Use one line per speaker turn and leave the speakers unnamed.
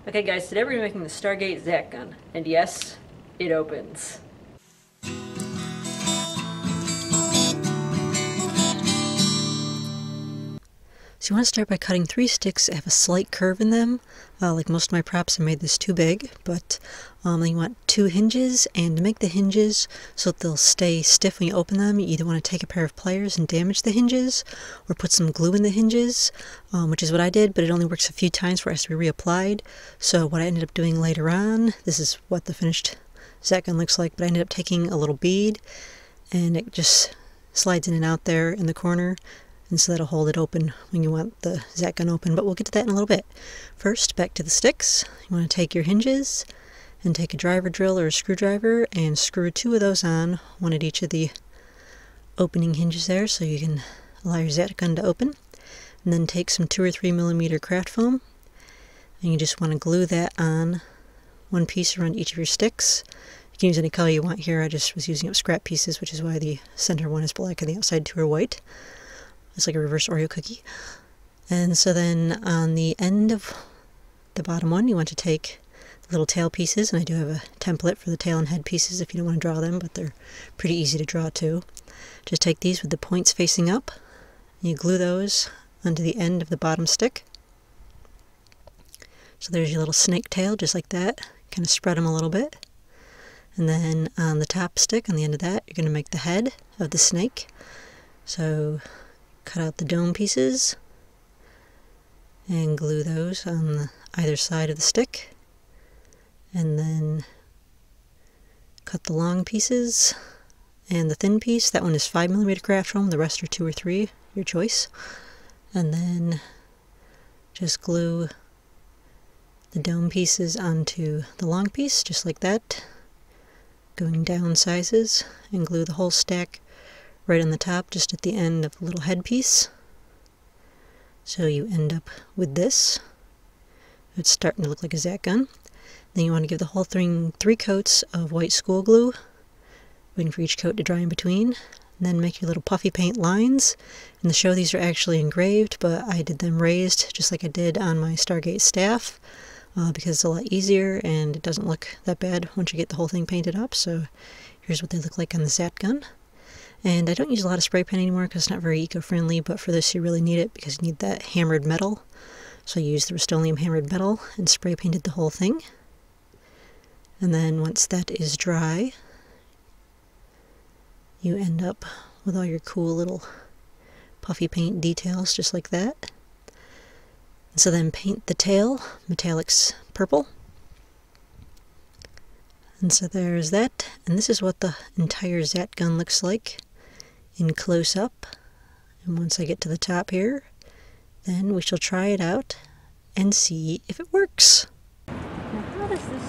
Okay guys, today we're making the Stargate Zat gun, and yes, it opens. So you want to start by cutting 3 sticks that have a slight curve in them. Like most of my props, I made this too big, but then you want 2 hinges, and to make the hinges so that they'll stay stiff when you open them, you either want to take a pair of pliers and damage the hinges, or put some glue in the hinges, which is what I did, but it only works a few times before it has to be reapplied. So what I ended up doing later on, this is what the finished Zat gun looks like, but I ended up taking a little bead, and it just slides in and out there in the corner. And so that'll hold it open when you want the Zat gun open, but we'll get to that in a little bit. First, back to the sticks. You want to take your hinges and take a driver drill or a screwdriver and screw 2 of those on, one at each of the opening hinges there, so you can allow your Zat gun to open. And then take some 2 or 3 millimeter craft foam, and you just want to glue that on one piece around each of your sticks. You can use any color you want here. I just was using up scrap pieces, which is why the center one is black and the outside 2 are white. It's like a reverse Oreo cookie. And so then on the end of the bottom one, you want to take the little tail pieces, and I do have a template for the tail and head pieces if you don't want to draw them, but they're pretty easy to draw too. Just take these with the points facing up, and you glue those onto the end of the bottom stick. So there's your little snake tail, just like that. Kind of spread them a little bit. And then on the top stick, on the end of that, you're going to make the head of the snake. So cut out the dome pieces and glue those on either side of the stick, and then cut the long pieces and the thin piece. That one is 5 millimeter craft foam, the rest are 2 or 3, your choice. And then just glue the dome pieces onto the long piece, just like that, going down sizes, and glue the whole stack right on the top, just at the end of the little headpiece. So you end up with this. It's starting to look like a Zat gun. Then you want to give the whole thing 3 coats of white school glue, waiting for each coat to dry in between. And then make your little puffy paint lines. In the show these are actually engraved, but I did them raised just like I did on my Stargate staff, because it's a lot easier and it doesn't look that bad once you get the whole thing painted up. So here's what they look like on the Zat gun. And I don't use a lot of spray paint anymore because it's not very eco-friendly, but for this you really need it because you need that hammered metal. So I used the Rust-Oleum hammered metal and spray painted the whole thing. And then once that is dry, you end up with all your cool little puffy paint details just like that. And so then paint the tail metallics purple. And so there's that, and this is what the entire Zat gun looks like in close-up. And once I get to the top here, then we shall try it out and see if it works. Now how does this